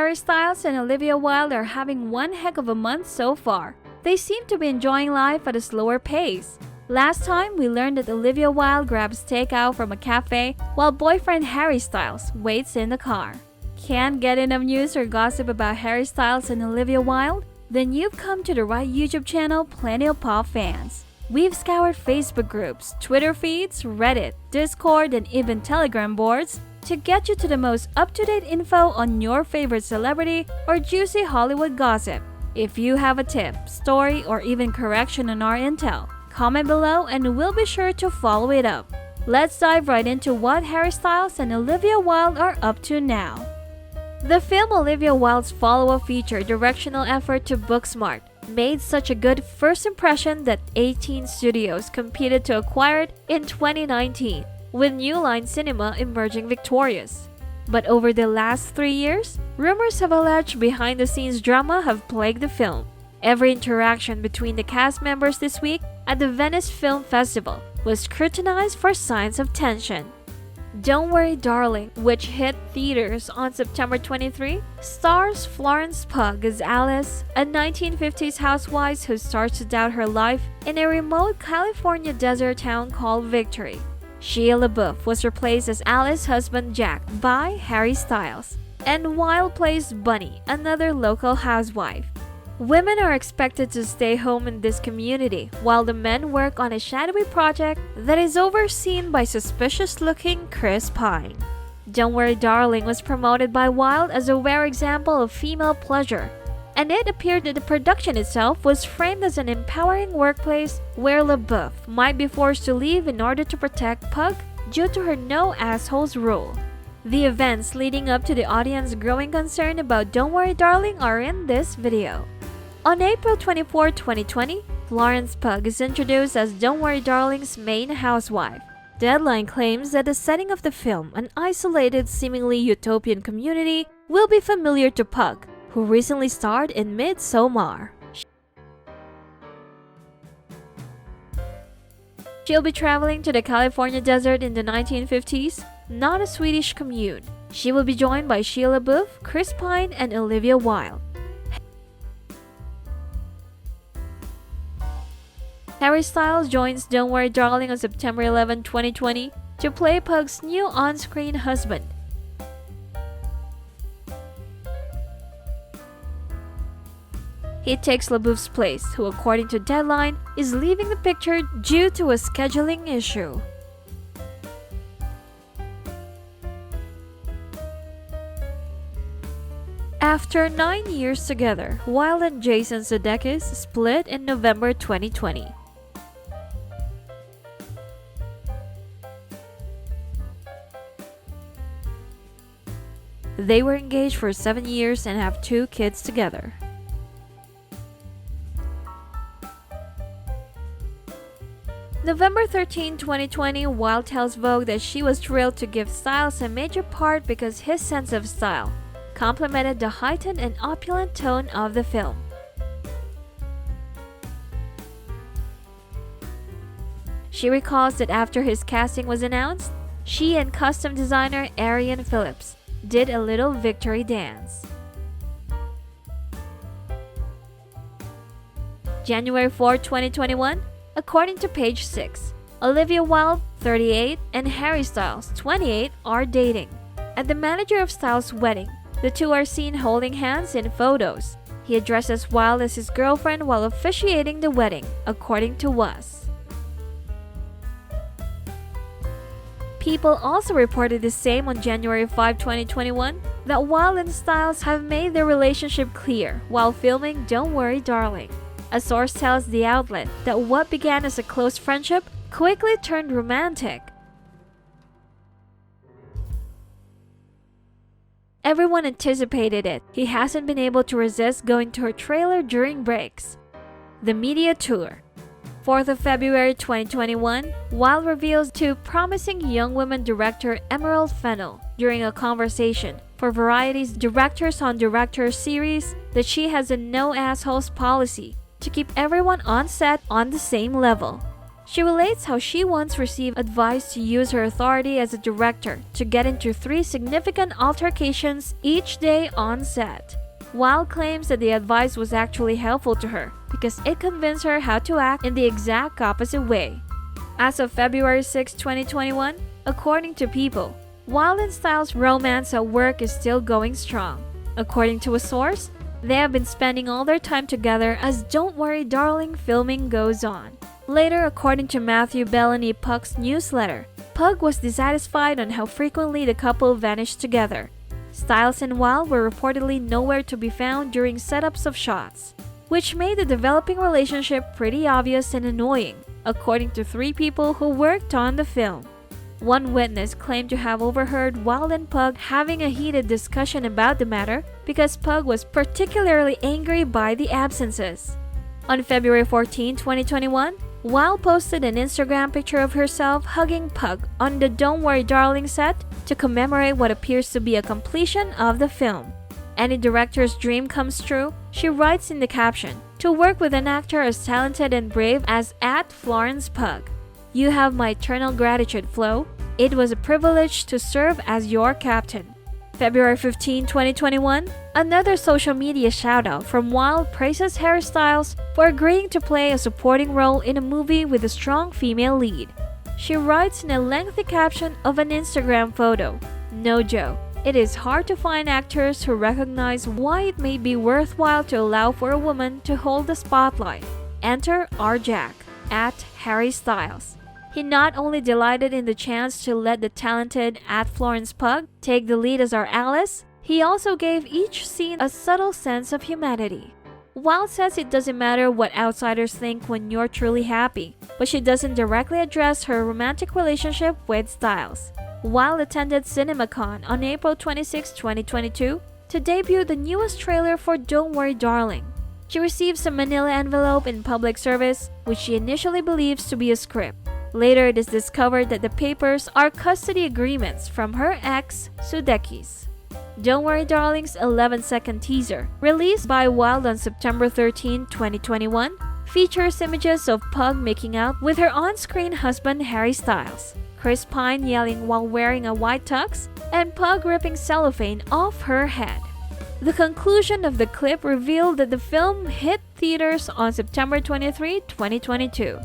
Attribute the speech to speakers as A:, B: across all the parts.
A: Harry Styles and Olivia Wilde are having one heck of a month so far. They seem to be enjoying life at a slower pace. Last time, we learned that Olivia Wilde grabs takeout from a cafe while boyfriend Harry Styles waits in the car. Can't get enough news or gossip about Harry Styles and Olivia Wilde? Then you've come to the right YouTube channel, Plenty of Pop Fans. We've scoured Facebook groups, Twitter feeds, Reddit, Discord, and even Telegram boards to get you to the most up-to-date info on your favorite celebrity or juicy Hollywood gossip. If you have a tip, story, or even correction on our intel, comment below and we'll be sure to follow it up. Let's dive right into what Harry Styles and Olivia Wilde are up to now. The film Olivia Wilde's follow-up feature directional effort to Booksmart made such a good first impression that 18 studios competed to acquire it in 2019, with New Line Cinema emerging victorious. But over the last 3 years, rumors have alleged behind-the-scenes drama have plagued the film. Every interaction between the cast members this week at the Venice Film Festival was scrutinized for signs of tension. Don't Worry Darling, which hit theaters on September 23, stars Florence Pugh as Alice, a 1950s housewife who starts to doubt her life in a remote California desert town called Victory. Shia LaBeouf was replaced as Alice's husband Jack by Harry Styles, and Wilde plays Bunny, another local housewife. Women are expected to stay home in this community while the men work on a shadowy project that is overseen by suspicious-looking Chris Pine. Don't Worry Darling was promoted by Wilde as a rare example of female pleasure, and it appeared that the production itself was framed as an empowering workplace where LaBeouf might be forced to leave in order to protect Pug due to her no assholes rule. The events leading up to the audience's growing concern about Don't Worry Darling are in this video. On April 24, 2020, Florence Pugh is introduced as Don't Worry Darling's main housewife. Deadline claims that the setting of the film, an isolated, seemingly utopian community, will be familiar to Pugh, who recently starred in Midsommar. She'll be traveling to the California desert in the 1950s, not a Swedish commune. She will be joined by Shia LaBeouf, Chris Pine, and Olivia Wilde. Harry Styles joins Don't Worry Darling on September 11, 2020 to play Pug's new on-screen husband. He takes LaBeouf's place, who according to Deadline, is leaving the picture due to a scheduling issue. After 9 years together, Wilde and Jason Sudeikis split in November 2020. They were engaged for 7 years and have 2 kids together. November 13, 2020, Wilde tells Vogue that she was thrilled to give Styles a major part because his sense of style complemented the heightened and opulent tone of the film. She recalls that after his casting was announced, she and costume designer Arian Phillips did a little victory dance. January 4, 2021, according to page 6, Olivia Wilde, 38, and Harry Styles, 28, are dating. At the manager of Styles' wedding, the two are seen holding hands in photos. He addresses Wilde as his girlfriend while officiating the wedding, according to US. People also reported the same on January 5, 2021, that Wilde and Styles have made their relationship clear while filming Don't Worry Darling. A source tells the outlet that what began as a close friendship quickly turned romantic. Everyone anticipated it. He hasn't been able to resist going to her trailer during breaks. The media tour. 4th of February 2021, Wilde reveals to promising young woman director Emerald Fennell during a conversation for Variety's Directors on Directors series that she has a no assholes policy to keep everyone on set on the same level. She relates how she once received advice to use her authority as a director to get into 3 significant altercations each day on set. Wilde claims that the advice was actually helpful to her because it convinced her how to act in the exact opposite way. As of February 6, 2021, according to People, Wilde and Styles' romance at work is still going strong. According to a source, they have been spending all their time together as Don't Worry Darling filming goes on. Later, according to Matthew Bellany Pug's newsletter, Pug was dissatisfied on how frequently the couple vanished together. Styles and Wilde were reportedly nowhere to be found during setups of shots, which made the developing relationship pretty obvious and annoying, according to 3 people who worked on the film. One witness claimed to have overheard Wilde and Pug having a heated discussion about the matter because Pug was particularly angry by the absences. On February 14, 2021, Wilde posted an Instagram picture of herself hugging Pug on the Don't Worry Darling set to commemorate what appears to be a completion of the film. Any director's dream comes true, she writes in the caption, to work with an actor as talented and brave as @Florence Pug. You have my eternal gratitude, Flo. It was a privilege to serve as your captain. February 15, 2021, another social media shoutout from Wilde praises Harry Styles for agreeing to play a supporting role in a movie with a strong female lead. She writes in a lengthy caption of an Instagram photo, "No joke. It is hard to find actors who recognize why it may be worthwhile to allow for a woman to hold the spotlight. Enter R. Jack, @Harry Styles." He not only delighted in the chance to let the talented @Florence Pug take the lead as our Alice, he also gave each scene a subtle sense of humanity. Wilde says it doesn't matter what outsiders think when you're truly happy, but she doesn't directly address her romantic relationship with Styles. Wilde attended CinemaCon on April 26, 2022 to debut the newest trailer for Don't Worry Darling. She receives a manila envelope in public service, which she initially believes to be a script. Later, it is discovered that the papers are custody agreements from her ex, Sudeikis. Don't Worry Darling's 11-second teaser, released by Wilde on September 13, 2021, features images of Pug making out with her on-screen husband Harry Styles, Chris Pine yelling while wearing a white tux, and Pug ripping cellophane off her head. The conclusion of the clip revealed that the film hit theaters on September 23, 2022.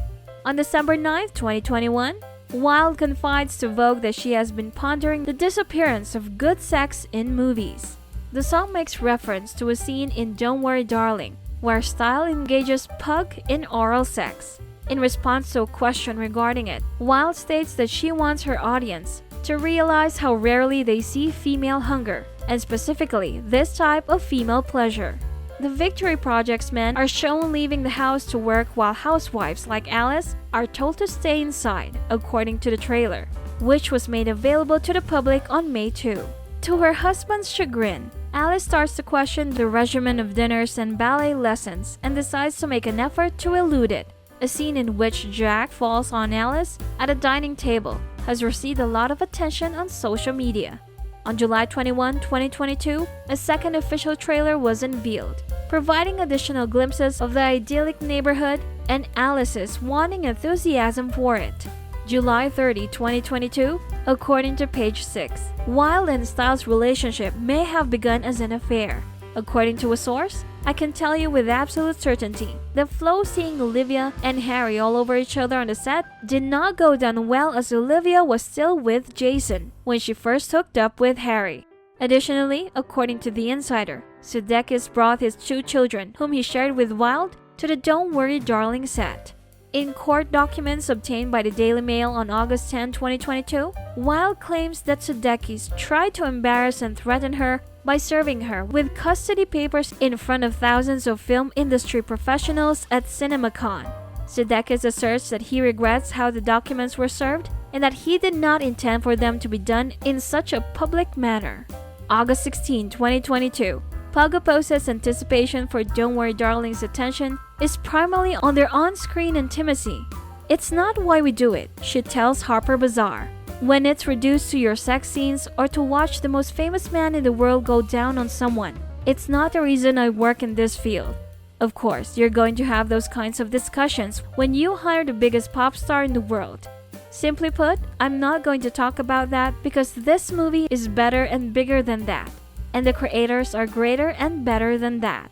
A: On December 9, 2021, Wilde confides to Vogue that she has been pondering the disappearance of good sex in movies. The song makes reference to a scene in Don't Worry Darling, where Style engages Pug in oral sex. In response to a question regarding it, Wilde states that she wants her audience to realize how rarely they see female hunger, and specifically this type of female pleasure. The Victory Project's men are shown leaving the house to work while housewives like Alice are told to stay inside, according to the trailer, which was made available to the public on May 2. To her husband's chagrin, Alice starts to question the regimen of dinners and ballet lessons and decides to make an effort to elude it. A scene in which Jack falls on Alice at a dining table has received a lot of attention on social media. On July 21, 2022, a second official trailer was unveiled, providing additional glimpses of the idyllic neighborhood and Alice's wanting enthusiasm for it. July 30, 2022, according to page 6, Wilde and Styles' relationship may have begun as an affair. According to a source, I can tell you with absolute certainty that Flo seeing Olivia and Harry all over each other on the set did not go down well, as Olivia was still with Jason when she first hooked up with Harry. Additionally, according to The Insider, Sudeikis brought his 2 children, whom he shared with Wilde, to the Don't Worry Darling set. In court documents obtained by the Daily Mail on August 10, 2022, Wilde claims that Sudeikis tried to embarrass and threaten her by serving her with custody papers in front of thousands of film industry professionals at CinemaCon. Sudeikis asserts that he regrets how the documents were served and that he did not intend for them to be done in such a public manner. August 16, 2022. Pug opposes anticipation for Don't Worry Darling's attention is primarily on their on-screen intimacy. "It's not why we do it," she tells Harper Bazaar. "When it's reduced to your sex scenes or to watch the most famous man in the world go down on someone, it's not the reason I work in this field. Of course, you're going to have those kinds of discussions when you hire the biggest pop star in the world. Simply put, I'm not going to talk about that because this movie is better and bigger than that, and the creators are greater and better than that.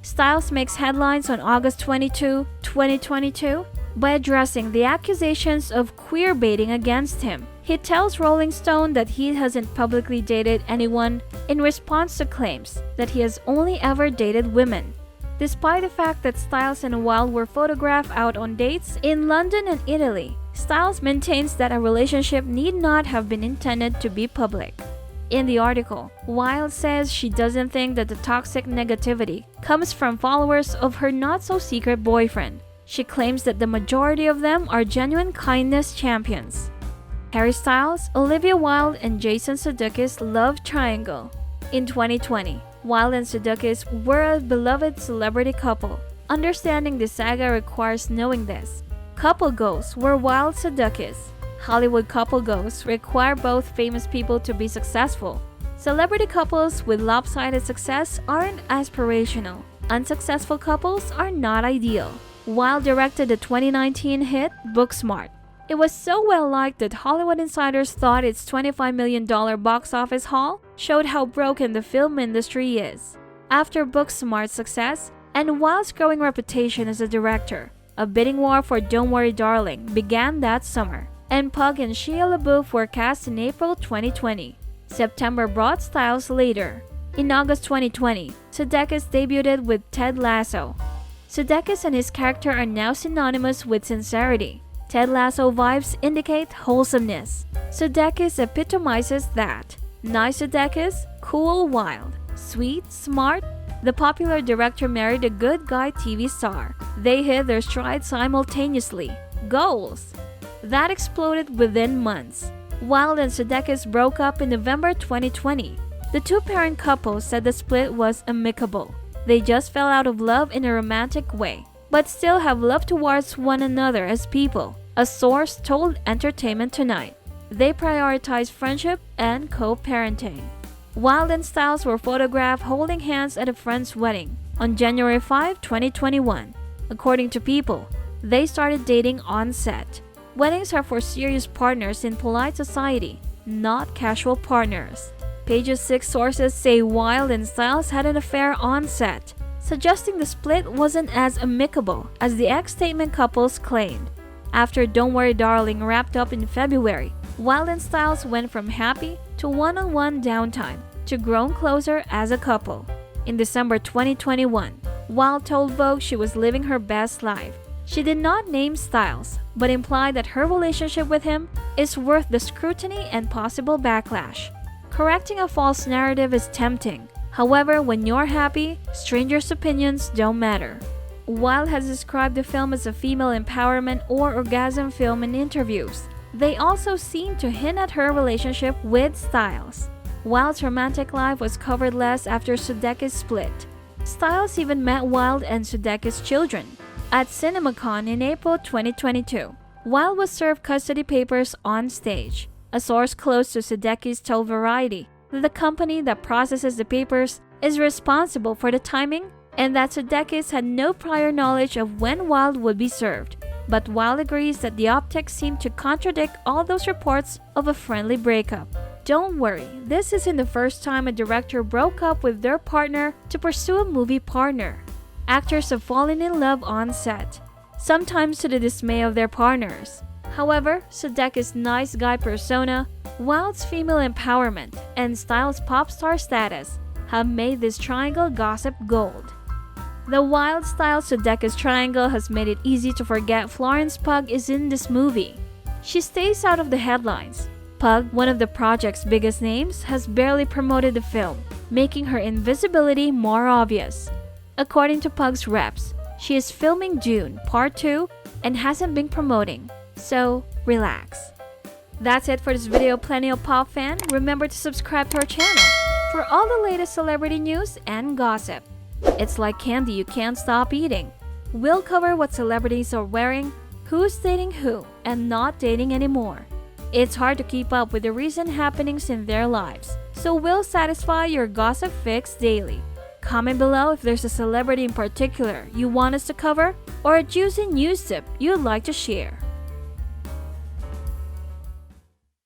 A: Styles makes headlines on August 22, 2022 by addressing the accusations of queerbaiting against him. He tells Rolling Stone that he hasn't publicly dated anyone in response to claims that he has only ever dated women. Despite the fact that Styles and Wilde were photographed out on dates in London and Italy, Styles maintains that a relationship need not have been intended to be public. In the article, Wilde says she doesn't think that the toxic negativity comes from followers of her not-so-secret boyfriend. She claims that the majority of them are genuine kindness champions. Harry Styles, Olivia Wilde, and Jason Sudeikis' love triangle. In 2020, Wilde and Sudeikis were a beloved celebrity couple. Understanding the saga requires knowing this. Couple goals were Wilde-Sudeikis. Hollywood couple goals require both famous people to be successful. Celebrity couples with lopsided success aren't aspirational. Unsuccessful couples are not ideal. Wilde directed the 2019 hit Booksmart. It was so well liked that Hollywood insiders thought its $25 million box office haul showed how broken the film industry is. After Booksmart's success and Wilde's growing reputation as a director, a bidding war for Don't Worry Darling began that summer, and Pug and Shia LaBeouf were cast in April 2020. September brought Styles later. In August 2020, Sudeikis debuted with Ted Lasso. Sudeikis and his character are now synonymous with sincerity. Ted Lasso vibes indicate wholesomeness. Sudeikis epitomizes that. Nice Sudeikis, cool Wilde. Sweet, smart. The popular director married a good guy TV star. They hit their stride simultaneously. Goals. That exploded within months. Wilde and Sudeikis broke up in November 2020. The two-parent couple said the split was amicable. They just fell out of love in a romantic way, but still have love towards one another as people, a source told Entertainment Tonight. They prioritize friendship and co-parenting. Wilde and Styles were photographed holding hands at a friend's wedding on January 5, 2021. According to People, they started dating on set. Weddings are for serious partners in polite society, not casual partners. Page's 6 sources say Wilde and Styles had an affair on set, suggesting the split wasn't as amicable as the ex-statement couples claimed. After Don't Worry Darling wrapped up in February, Wilde and Styles went from happy to one-on-one downtime to grown closer as a couple. In December 2021, Wilde told Vogue she was living her best life. She did not name Styles, but implied that her relationship with him is worth the scrutiny and possible backlash. Correcting a false narrative is tempting. However, when you're happy, strangers' opinions don't matter. Wilde has described the film as a female empowerment or orgasm film in interviews. They also seem to hint at her relationship with Styles. Wilde's romantic life was covered less after Sudeikis' split. Styles even met Wilde and Sudeikis' children at CinemaCon in April 2022. Wilde was served custody papers on stage. A source close to Sudeikis told Variety that the company that processes the papers is responsible for the timing and that Sudeikis had no prior knowledge of when Wilde would be served. But Wilde agrees that the optics seem to contradict all those reports of a friendly breakup. Don't worry, this isn't the first time a director broke up with their partner to pursue a movie partner. Actors have fallen in love on set, sometimes to the dismay of their partners. However, Sudeikis' nice guy persona, Wilde's female empowerment, and Styles' pop star status have made this triangle gossip gold. The Wilde Styles Sudeikis triangle has made it easy to forget Florence Pugh is in this movie. She stays out of the headlines. Pugh, one of the project's biggest names, has barely promoted the film, making her invisibility more obvious. According to Pugh's reps, she is filming Dune Part 2 and hasn't been promoting, so relax. That's it for this video, Plenty Pop fan. Remember to subscribe to our channel for all the latest celebrity news and gossip. It's like candy you can't stop eating. We'll cover what celebrities are wearing, who's dating who, and not dating anymore. It's hard to keep up with the recent happenings in their lives, so we'll satisfy your gossip fix daily. Comment below if there's a celebrity in particular you want us to cover or a juicy news tip you'd like to share.